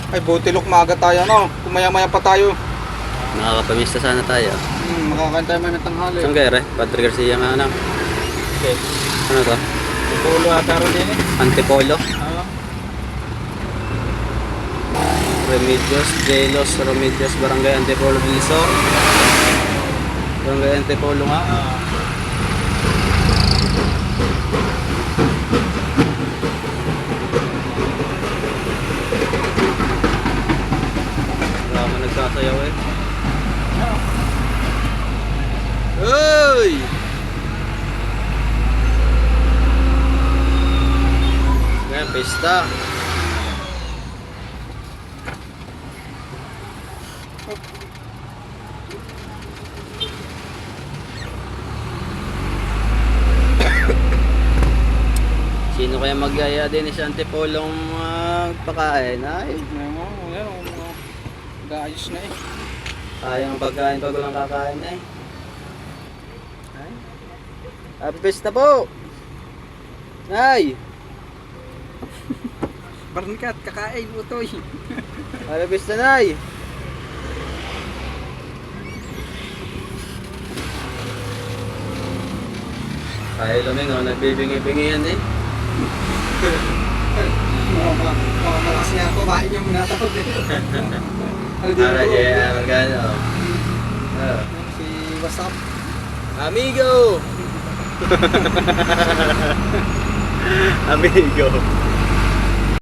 Ay, butilok maaga tayo, no? Kumaya-maya pa tayo. Nakakapamista sana tayo. Makakain tayo may tanghali. Saan kayo re? Padre Garcia nga ano? Okay. Ano to? Pulo ata rin din eh. Antipolo? Ah. Remedios, Jelos, Remedios, Barangay Antipolo Viso. Barangay Antipolo nga. Wala man nagsasayaw eh. Uy! Ngayon, pista. Sino kaya magyaya din sa Antipolong pagpakain? Ay, Yan, gayos na eh. sayang pagkain pag walang kakain eh. Ay. Happy Pista po! Nay! Barnikat, kakain, utoy. Happy Pista, Nay! Kaya luming oh, nagbibingi-bingi yan eh. Malakas niya ako, bahin niya muna tapos eh. Para dyan, magano. Si WhatsApp. Amigo! Amigo!